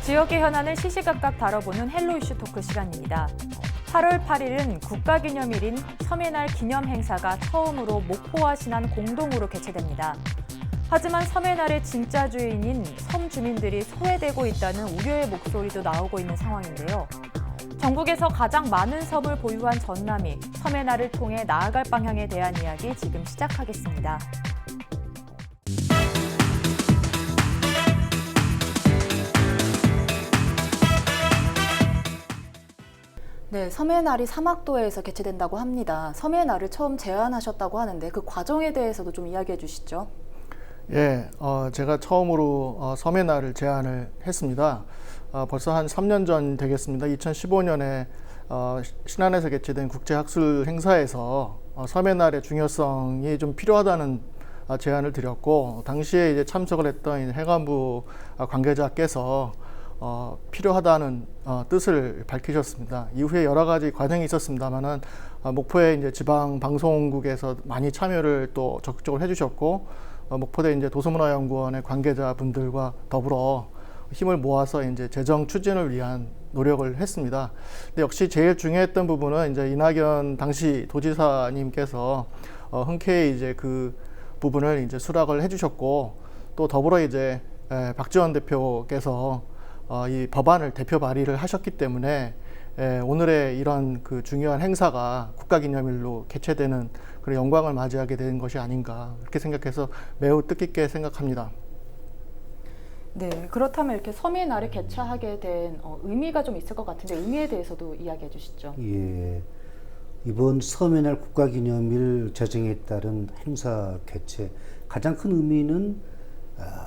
지역의 현안을 시시각각 다뤄보는 헬로 이슈 토크 시간입니다. 8월 8일은 국가기념일인 섬의 날 기념 행사가 처음으로 목포와 신안 공동으로 개최됩니다. 하지만 섬의 날의 진짜 주인인 섬 주민들이 소외되고 있다는 우려의 목소리도 나오고 있는 상황인데요. 전국에서 가장 많은 섬을 보유한 전남이 섬의 날을 통해 나아갈 방향에 대한 이야기 지금 시작하겠습니다. 네, 섬의 날이 사막도에서 개최된다고 합니다. 섬의 날을 처음 제안하셨다고 하는데 그 과정에 대해서도 좀 이야기해 주시죠. 예, 제가 처음으로 섬의 날을 제안을 했습니다. 벌써 한 3년 전 되겠습니다. 2015년에 신안에서 개최된 국제학술 행사에서 섬의 날의 중요성이 좀 필요하다는 제안을 드렸고, 당시에 이제 참석을 했던 해관부 관계자께서 필요하다는 뜻을 밝히셨습니다. 이후에 여러 가지 과정이 있었습니다만은 목포의 이제 지방 방송국에서 많이 참여를 또 적극적으로 해주셨고, 목포대 이제 도서문화연구원의 관계자분들과 더불어 힘을 모아서 이제 재정 추진을 위한 노력을 했습니다. 근데 역시 제일 중요했던 부분은 이제 이낙연 당시 도지사님께서 흔쾌히 이제 그 부분을 이제 수락을 해주셨고, 또 더불어 이제 박지원 대표께서 이 법안을 대표 발의를 하셨기 때문에 오늘의 이런 그 중요한 행사가 국가기념일로 개최되는 그런 영광을 맞이하게 된 것이 아닌가, 그렇게 생각해서 매우 뜻깊게 생각합니다. 네, 그렇다면 이렇게 섬의 날을 개최하게 된 의미가 좀 있을 것 같은데 의미에 대해서도 이야기해 주시죠. 예, 이번 섬의 날 국가기념일 제정에 따른 행사 개최 가장 큰 의미는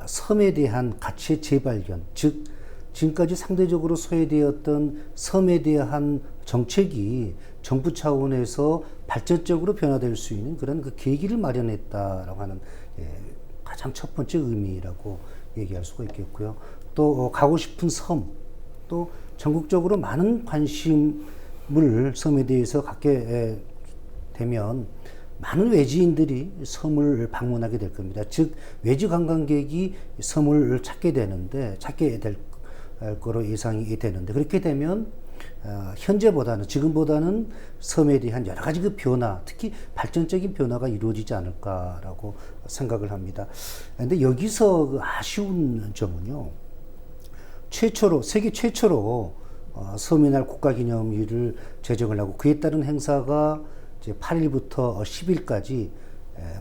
섬에 대한 가치의 재발견, 즉 지금까지 상대적으로 소외되었던 섬에 대한 정책이 정부 차원에서 발전적으로 변화될 수 있는 그런 그 계기를 마련했다라고 하는 가장 첫 번째 의미라고 얘기할 수가 있겠고요. 또 가고 싶은 섬, 또 전국적으로 많은 관심을 섬에 대해서 갖게 되면 많은 외지인들이 섬을 방문하게 될 겁니다. 즉 외지 관광객이 섬을 찾게 될 거로 예상이 되는데, 그렇게 되면 현재보다는, 지금보다는 섬에 대한 여러 가지 그 변화, 특히 발전적인 변화가 이루어지지 않을까라고 생각을 합니다. 그런데 여기서 그 아쉬운 점은요, 세계 최초로 섬의 날 국가기념일을 제정을 하고 그에 따른 행사가 이제 8일부터 10일까지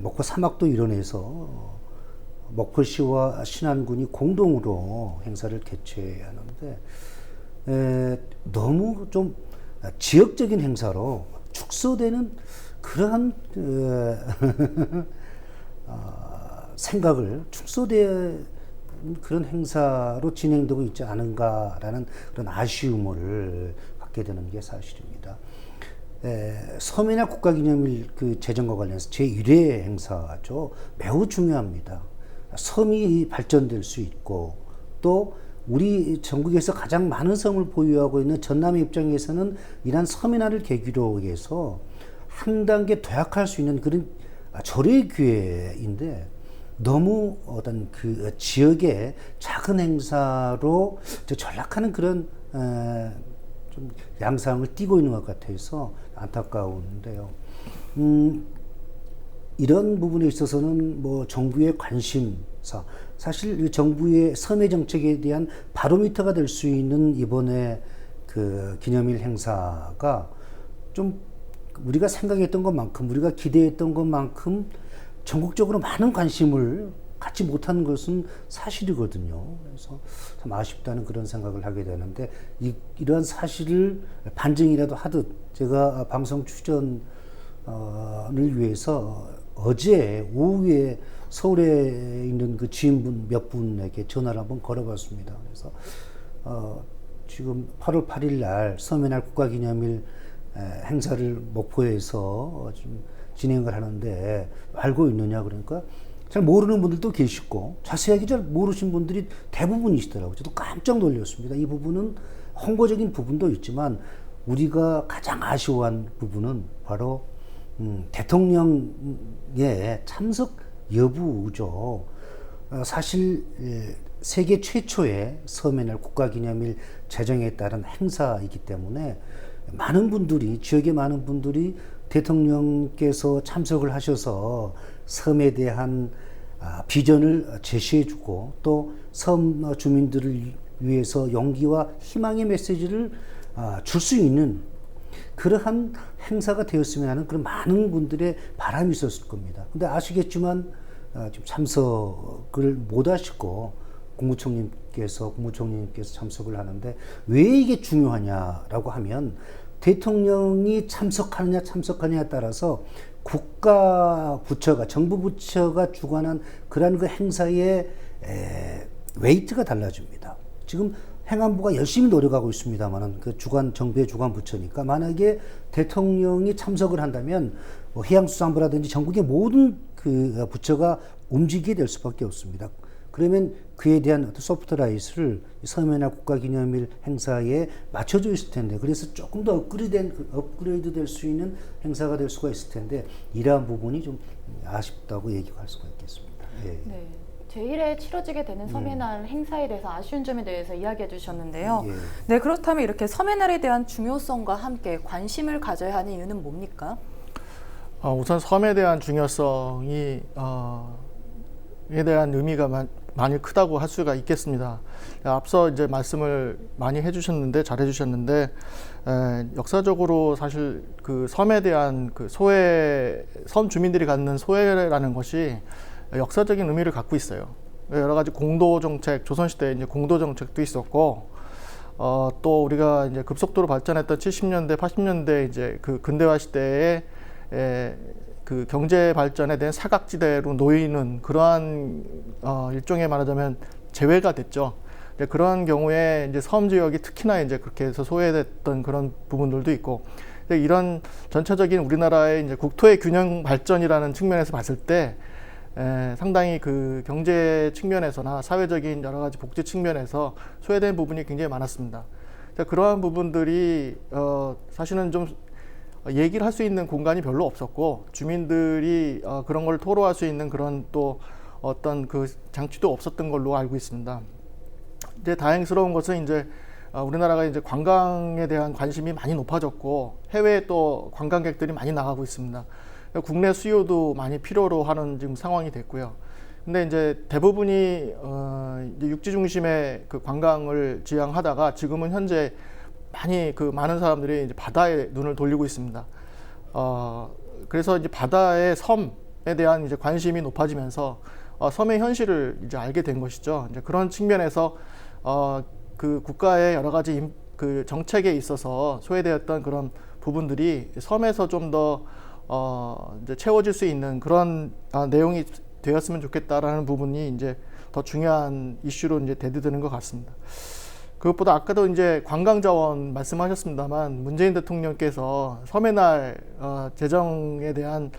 목포 사막도 일원에서 목포시와 신안군이 공동으로 행사를 개최하는데, 너무 좀 지역적인 행사로 축소되는 그러한 생각을, 축소된 그런 행사로 진행되고 있지 않은가라는 그런 아쉬움을 갖게 되는 게 사실입니다. 섬의 날 국가기념일 그 제정과 관련해서 제1회 행사죠. 매우 중요합니다. 섬이 발전될 수 있고, 또 우리 전국에서 가장 많은 섬을 보유하고 있는 전남의 입장에서는 이러한 섬의 날을 계기로 해서 한 단계 도약할 수 있는 그런 절호의 기회인데, 너무 어떤 그 지역의 작은 행사로 전락하는 그런 좀 양상을 띠고 있는 것 같아서 안타까운데요. 이런 부분에 있어서는 뭐 정부의 관심사, 사실 정부의 섬의 정책에 대한 바로미터가 될 수 있는 이번에 그 기념일 행사가 좀 우리가 생각했던 것만큼, 우리가 기대했던 것만큼 전국적으로 많은 관심을 갖지 못한 것은 사실이거든요. 그래서 참 아쉽다는 그런 생각을 하게 되는데, 이러한 사실을 반증이라도 하듯 제가 방송 출연을 위해서 어제 오후에 서울에 있는 그 지인분 몇 분에게 전화를 한번 걸어봤습니다. 그래서 지금 8월 8일 날 섬의 날 국가기념일 행사를 목포에서 좀 진행을 하는데 알고 있느냐, 그러니까 잘 모르는 분들도 계시고 자세하게 잘 모르신 분들이 대부분이시더라고요. 저도 깜짝 놀랐습니다. 이 부분은 홍보적인 부분도 있지만 우리가 가장 아쉬워한 부분은 바로 대통령의 참석 여부죠. 사실 세계 최초의 서해날 국가기념일 제정에 따른 행사이기 때문에 많은 분들이, 지역의 많은 분들이 대통령께서 참석을 하셔서 섬에 대한 비전을 제시해주고 또 섬 주민들을 위해서 용기와 희망의 메시지를 줄 수 있는 그러한 행사가 되었으면 하는 그런 많은 분들의 바람이 있었을 겁니다. 근데 아시겠지만 지금 참석을 못 하시고 국무총리님께서 참석을 하는데 왜 이게 중요하냐라고 하면 대통령이 참석하느냐에 따라서 국가 부처가, 정부 부처가 주관한 그러한 그 행사의 웨이트가 달라집니다. 지금 행안부가 열심히 노력하고 있습니다만 그 정부의 주관 부처니까 만약에 대통령이 참석을 한다면 뭐 해양수산부라든지 전국의 모든 그 부처가 움직이게 될 수밖에 없습니다. 그러면 그에 대한 어떤 소프트라이트를 서해날 국가기념일 행사에 맞춰져 있을 텐데, 그래서 조금 더 업그레이드 될 수 있는 행사가 될 수가 있을 텐데, 이러한 부분이 좀 아쉽다고 얘기할 수가 있겠습니다. 예. 네. 제1회 치러지게 되는 섬해날 행사에 대해서 아쉬운 점에 대해서 이야기해 주셨는데요. 예. 네, 그렇다면 이렇게 섬해날에 대한 중요성과 함께 관심을 가져야 하는 이유는 뭡니까? 우선 섬에 대한 중요성이 에 대한 의미가 많이 크다고 할 수가 있겠습니다. 앞서 이제 말씀을 많이 해주셨는데, 잘해주셨는데, 역사적으로 사실 그 섬에 대한 그 섬 주민들이 갖는 소외라는 것이 역사적인 의미를 갖고 있어요. 여러 가지 공도 정책, 조선시대에 이제 공도 정책도 있었고, 또 우리가 이제 급속도로 발전했던 70년대, 80년대 이제 그 근대화 시대에 그 경제 발전에 대한 사각지대로 놓이는 그러한 일종의 말하자면 재회가 됐죠. 그런 경우에 이제 섬 지역이 특히나 이제 그렇게 해서 소외됐던 그런 부분들도 있고, 이런 전체적인 우리나라의 이제 국토의 균형 발전이라는 측면에서 봤을 때 상당히 그 경제 측면에서나 사회적인 여러 가지 복지 측면에서 소외된 부분이 굉장히 많았습니다. 그러한 부분들이 사실은 좀 얘기를 할 수 있는 공간이 별로 없었고, 주민들이 그런 걸 토로할 수 있는 그런 또 어떤 그 장치도 없었던 걸로 알고 있습니다. 이제 다행스러운 것은 이제 우리나라가 이제 관광에 대한 관심이 많이 높아졌고, 해외에 또 관광객들이 많이 나가고 있습니다. 국내 수요도 많이 필요로 하는 지금 상황이 됐고요. 근데 이제 대부분이 이제 육지 중심의 그 관광을 지향하다가 지금은 현재 많은 사람들이 이제 바다에 눈을 돌리고 있습니다. 그래서 이제 바다의 섬에 대한 이제 관심이 높아지면서 섬의 현실을 이제 알게 된 것이죠. 이제 그런 측면에서 그 국가의 여러 가지 그 정책에 있어서 소외되었던 그런 부분들이 섬에서 좀 더 이제 채워질 수 있는 그런 내용이 되었으면 좋겠다라는 부분이 이제 더 중요한 이슈로 이제 대두되는 것 같습니다. 그것보다 아까도 이제 관광자원 말씀하셨습니다만, 문재인 대통령께서 섬해날 제정에 대한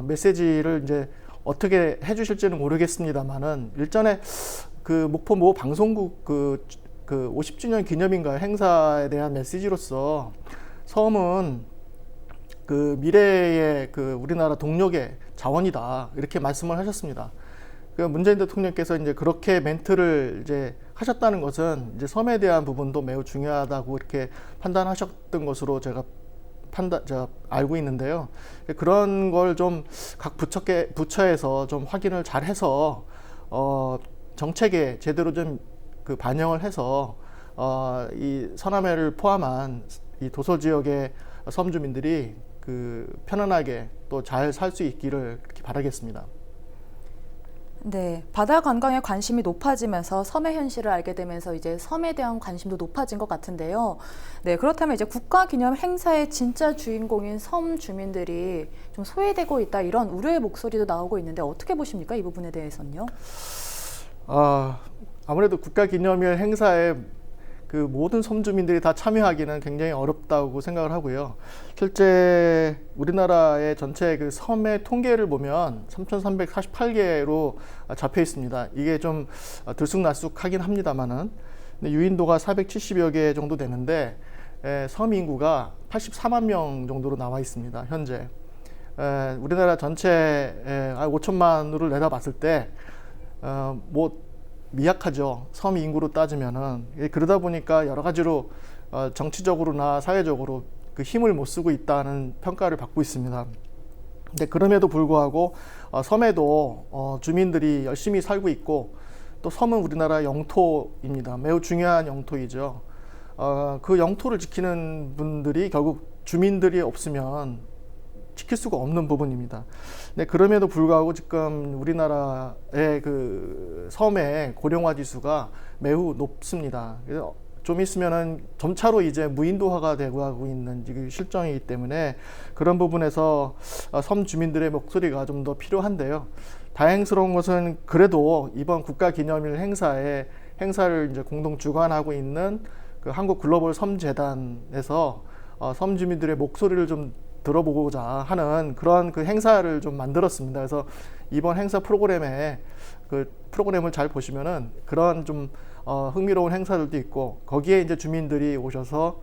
메시지를 이제 어떻게 해주실지는 모르겠습니다만은, 일전에 그 목포 모 방송국 그 50주년 기념인가 행사에 대한 메시지로서 섬은 그 미래의 그 우리나라 동력의 자원이다, 이렇게 말씀을 하셨습니다. 그 문재인 대통령께서 이제 그렇게 멘트를 이제 하셨다는 것은 이제 섬에 대한 부분도 매우 중요하다고 이렇게 판단하셨던 것으로 제가 알고 있는데요. 그런 걸 좀 각 부처에서 좀 확인을 잘 해서 정책에 제대로 좀 그 반영을 해서 이 서남해를 포함한 이 도서 지역의 섬 주민들이 그 편안하게 또 잘 살 수 있기를 그렇게 바라겠습니다. 네, 바다 관광에 관심이 높아지면서 섬의 현실을 알게 되면서 이제 섬에 대한 관심도 높아진 것 같은데요. 네, 그렇다면 이제 국가기념 행사의 진짜 주인공인 섬 주민들이 좀 소외되고 있다, 이런 우려의 목소리도 나오고 있는데 어떻게 보십니까? 이 부분에 대해서는요? 아무래도 국가기념일 행사에 그 모든 섬 주민들이 다 참여하기는 굉장히 어렵다고 생각을 하고요. 실제 우리나라의 전체 그 섬의 통계를 보면 3,348개로 잡혀 있습니다. 이게 좀 들쑥날쑥하긴 합니다만은, 유인도가 470여 개 정도 되는데 섬 인구가 84만 명 정도로 나와 있습니다. 현재 우리나라 전체 5천만으로 내다봤을 때 뭐 미약하죠. 섬 인구로 따지면은. 그러다 보니까 여러 가지로 정치적으로나 사회적으로 그 힘을 못 쓰고 있다는 평가를 받고 있습니다. 근데 그럼에도 불구하고 섬에도 주민들이 열심히 살고 있고, 또 섬은 우리나라 영토입니다. 매우 중요한 영토이죠. 그 영토를 지키는 분들이 결국 주민들이 없으면 지킬 수가 없는 부분입니다. 근데 그럼에도 불구하고 지금 우리나라의 그 섬의 고령화 지수가 매우 높습니다. 그래서 좀 있으면은 점차로 이제 무인도화가 되고 하고 있는 실정이기 때문에 그런 부분에서 섬 주민들의 목소리가 좀 더 필요한데요. 다행스러운 것은 그래도 이번 국가기념일 행사를 이제 공동 주관하고 있는 그 한국 글로벌 섬재단에서 섬 주민들의 목소리를 좀 들어보고자 하는 그런 그 행사를 좀 만들었습니다. 그래서 이번 행사 프로그램에 그 프로그램을 잘 보시면은 그런 좀 흥미로운 행사들도 있고, 거기에 이제 주민들이 오셔서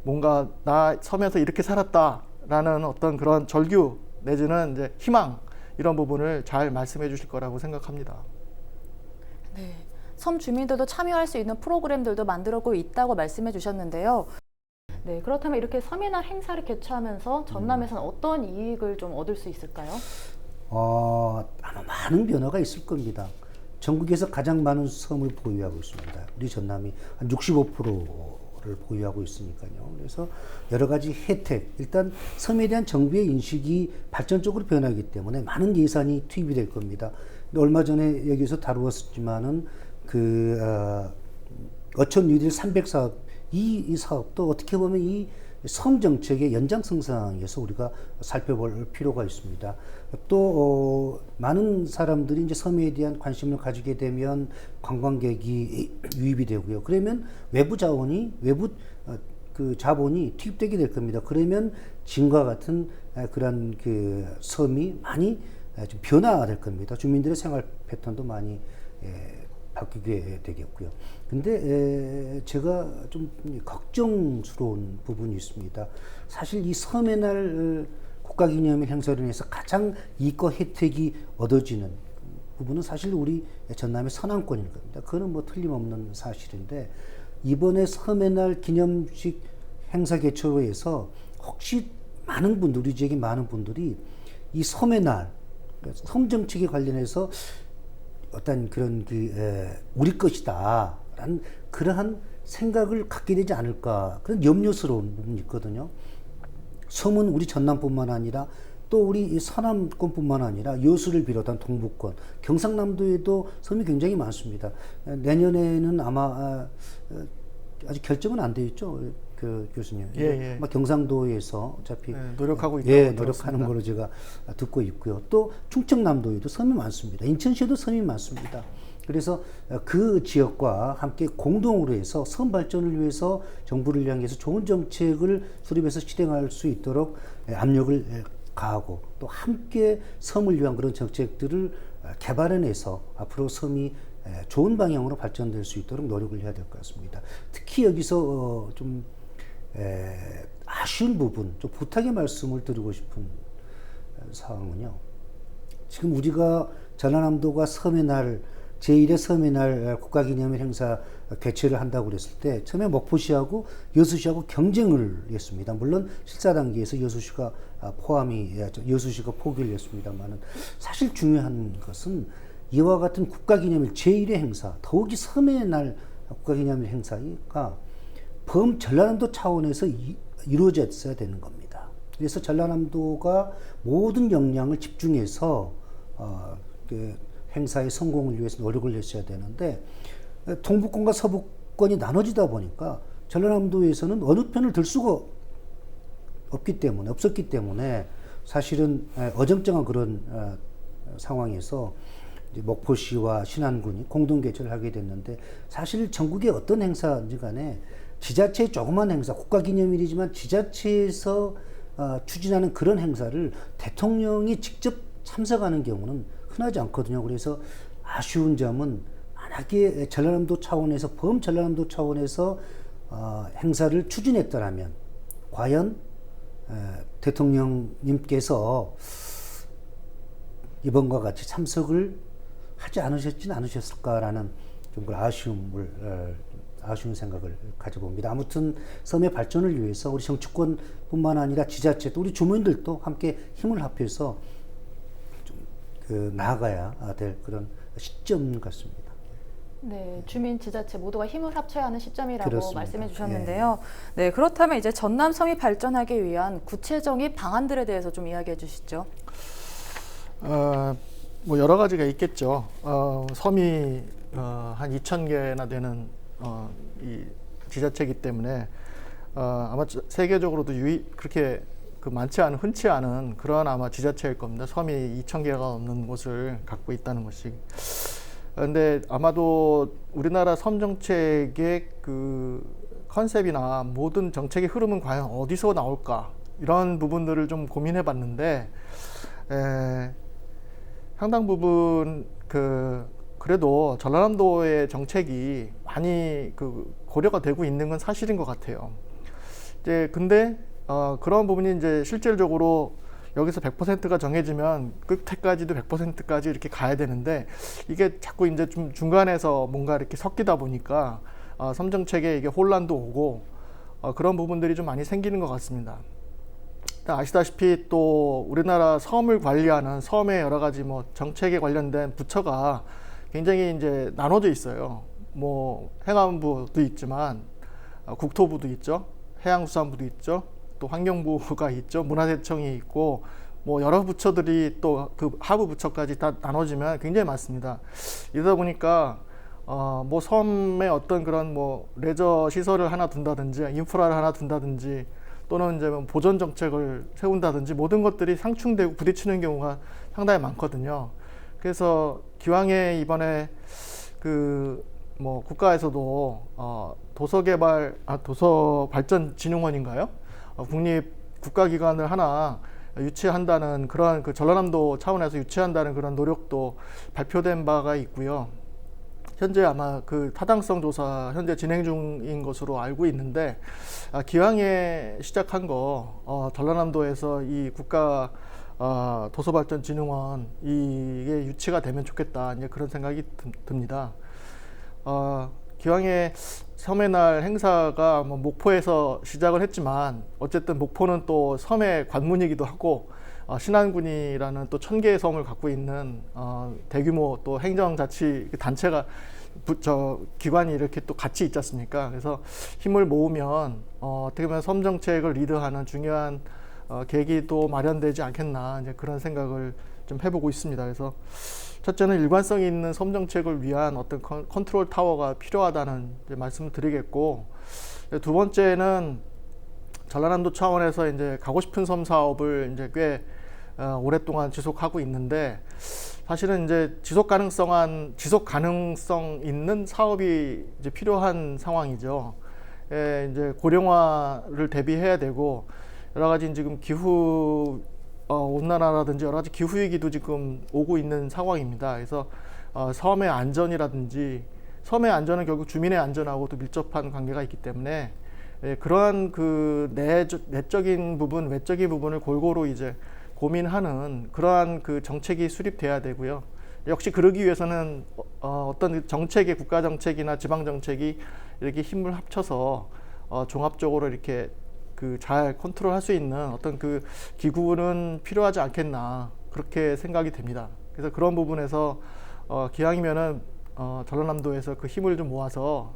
뭔가 나 섬에서 이렇게 살았다라는 어떤 그런 절규 내지는 이제 희망, 이런 부분을 잘 말씀해 주실 거라고 생각합니다. 네, 섬 주민들도 참여할 수 있는 프로그램들도 만들고 있다고 말씀해 주셨는데요. 네, 그렇다면 이렇게 섬의 날 행사를 개최하면서 전남에서는 어떤 이익을 좀 얻을 수 있을까요? 아마 많은 변화가 있을 겁니다. 전국에서 가장 많은 섬을 보유하고 있습니다. 우리 전남이 한 65%를 보유하고 있으니까요. 그래서 여러 가지 혜택, 일단 섬에 대한 정부의 인식이 발전적으로 변하기 때문에 많은 예산이 투입이 될 겁니다. 얼마 전에 여기서 다루었지만은 어촌 뉴딜 300 사업, 이 사업도 어떻게 보면 이 섬 정책의 연장선상에서 우리가 살펴볼 필요가 있습니다. 또 많은 사람들이 이제 섬에 대한 관심을 가지게 되면 관광객이 유입이 되고요. 그러면 외부 자본이 투입되게 될 겁니다. 그러면 지금과 같은 그런 그 섬이 많이 좀 변화될 겁니다. 주민들의 생활 패턴도 많이 바뀌게 되겠고요. 근데 제가 좀 걱정스러운 부분이 있습니다. 사실 이 섬의 날 국가기념일 행사로 인해서 가장 이익과 혜택이 얻어지는 부분은 사실 우리 전남의 서남권일 겁니다. 그거는 뭐 틀림없는 사실인데, 이번에 섬의 날 기념식 행사 개최로 해서 혹시 우리 지역의 많은 분들이 이 섬의 날, 섬 정책에 관련해서 어떤 그런 우리 것이다라는 그러한 생각을 갖게 되지 않을까, 그런 염려스러운 부분이 있거든요. 섬은 우리 전남뿐만 아니라 또 우리 서남권뿐만 아니라 여수를 비롯한 동북권, 경상남도에도 섬이 굉장히 많습니다. 내년에는 아마 아직 결정은 안 되어 있죠, 그 교수님. 예. 아마 경상도에서 어차피 노력하고 있다고 노력하는 걸로 제가 듣고 있고요. 또 충청남도에도 섬이 많습니다. 인천시에도 섬이 많습니다. 그래서 그 지역과 함께 공동으로 해서 섬 발전을 위해서 정부를 향해서 좋은 정책을 수립해서 실행할 수 있도록 압력을 가하고, 또 함께 섬을 위한 그런 정책들을 개발해내서 앞으로 섬이 좋은 방향으로 발전될 수 있도록 노력을 해야 될 것 같습니다. 특히 여기서 좀 아쉬운 부분, 좀 부탁의 말씀을 드리고 싶은 사항은요. 지금 우리가 전라남도가 섬의 날, 제1회 섬의 날 국가기념일 행사 개최를 한다고 그랬을 때 처음에 목포시하고 여수시하고 경쟁을 했습니다. 물론 실사 단계에서 여수시가 포기를 했습니다만은, 사실 중요한 것은 이와 같은 국가기념일 제1회 행사, 더욱이 섬의 날 국가기념일 행사가 전라남도 차원에서 이루어졌어야 되는 겁니다. 그래서 전라남도가 모든 역량을 집중해서 행사의 성공을 위해서 노력을 했어야 되는데, 동북권과 서북권이 나눠지다 보니까 전라남도에서는 어느 편을 들 수가 없었기 때문에 사실은 어정쩡한 그런 상황에서 이제 목포시와 신안군이 공동 개최를 하게 됐는데, 사실 전국의 어떤 행사인지 간에 지자체의 조그만 행사, 국가기념일이지만 지자체에서 추진하는 그런 행사를 대통령이 직접 참석하는 경우는 흔하지 않거든요. 그래서 아쉬운 점은, 만약에 전라남도 차원에서 전라남도 차원에서 행사를 추진했더라면 과연 대통령님께서 이번과 같이 참석을 하지 않으셨을까라는 좀 아쉬운 생각을 가져봅니다. 아무튼 섬의 발전을 위해서 우리 정치권뿐만 아니라 지자체도 우리 주민들도 함께 힘을 합해서 좀 나아가야 될 그런 시점 같습니다. 네, 주민, 지자체 모두가 힘을 합쳐야 하는 시점이라고 그렇습니다. 말씀해 주셨는데요. 네, 그렇다면 이제 전남섬이 발전하기 위한 구체적인 방안들에 대해서 좀 이야기해 주시죠. 뭐 여러 가지가 있겠죠. 섬이 한 2,000개나 되는 이 지자체이기 때문에 아마 세계적으로도 그렇게 많지 않은 흔치 않은 그런 아마 지자체일 겁니다. 섬이 2,000개가 넘는 곳을 갖고 있다는 것이. 그런데 아마도 우리나라 섬 정책의 그 컨셉이나 모든 정책의 흐름은 과연 어디서 나올까 이런 부분들을 좀 고민해 봤는데 상당 부분 그래도 전라남도의 정책이 많이 고려가 되고 있는 건 사실인 것 같아요. 이제 근데 그런 부분이 이제 실질적으로 여기서 100%가 정해지면 끝에까지도 100%까지 이렇게 가야 되는데 이게 자꾸 이제 좀 중간에서 뭔가 이렇게 섞이다 보니까 섬 정책에 이게 혼란도 오고 그런 부분들이 좀 많이 생기는 것 같습니다. 아시다시피 또 우리나라 섬을 관리하는 섬의 여러 가지 뭐 정책에 관련된 부처가 굉장히 이제 나눠져 있어요. 뭐 행안부도 있지만 국토부도 있죠, 해양수산부도 있죠, 또 환경부가 있죠, 문화재청이 있고 뭐 여러 부처들이 또 그 하부 부처까지 다 나눠지면 굉장히 많습니다. 이러다 보니까 뭐 섬에 어떤 그런 뭐 레저 시설을 하나 둔다든지 인프라를 하나 둔다든지 또는 이제 보존 정책을 세운다든지 모든 것들이 상충되고 부딪히는 경우가 상당히 많거든요. 그래서 기왕에 이번에 뭐 국가에서도 도서발전진흥원인가요? 국립 국가기관을 하나 유치한다는 그런 전라남도 차원에서 유치한다는 그런 노력도 발표된 바가 있고요. 현재 아마 타당성 조사 현재 진행 중인 것으로 알고 있는데 기왕에 시작한 거 전라남도에서 이 국가 도서발전진흥원 이게 유치가 되면 좋겠다 이제 그런 생각이 듭니다. 기왕에 섬의 날 행사가 뭐 목포에서 시작을 했지만 어쨌든 목포는 또 섬의 관문이기도 하고 신안군이라는 또 1,000개의 섬을 갖고 있는 대규모 또 행정자치 단체가 기관이 이렇게 또 같이 있지 않습니까? 그래서 힘을 모으면 어떻게 보면 섬 정책을 리드하는 중요한 계기도 마련되지 않겠나 이제 그런 생각을 좀 해보고 있습니다. 그래서 첫째는 일관성이 있는 섬 정책을 위한 어떤 컨트롤 타워가 필요하다는 이제 말씀을 드리겠고, 두 번째는 전라남도 차원에서 이제 가고 싶은 섬 사업을 이제 꽤 오랫동안 지속하고 있는데 사실은 이제 지속 가능성 있는 사업이 이제 필요한 상황이죠. 이제 고령화를 대비해야 되고 여러 가지 지금 기후 온난화라든지 여러 가지 기후 위기도 지금 오고 있는 상황입니다. 그래서 섬의 안전이라든지 섬의 안전은 결국 주민의 안전하고도 밀접한 관계가 있기 때문에 그러한 내적인 부분, 외적인 부분을 골고루 이제 고민하는 그러한 정책이 수립돼야 되고요. 역시 그러기 위해서는 어떤 정책의 국가 정책이나 지방 정책이 이렇게 힘을 합쳐서 종합적으로 이렇게 잘 컨트롤할 수 있는 어떤 기구는 필요하지 않겠나 그렇게 생각이 됩니다. 그래서 그런 부분에서 기왕이면은 전라남도에서 힘을 좀 모아서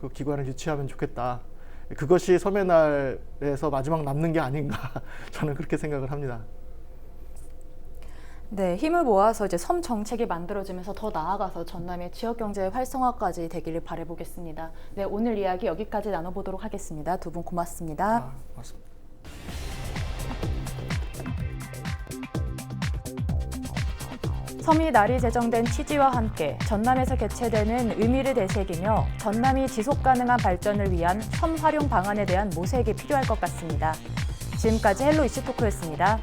그 기관을 유치하면 좋겠다. 그것이 섬의 날에서 마지막 남는 게 아닌가 저는 그렇게 생각을 합니다. 네, 힘을 모아서 이제 섬 정책이 만들어지면서 더 나아가서 전남의 지역 경제 활성화까지 되기를 바라보겠습니다. 네, 오늘 이야기 여기까지 나눠보도록 하겠습니다. 두 분 고맙습니다. 고맙습니다. 섬이 날이 제정된 취지와 함께 전남에서 개최되는 의미를 되새기며 전남이 지속 가능한 발전을 위한 섬 활용 방안에 대한 모색이 필요할 것 같습니다. 지금까지 헬로 이슈토크였습니다.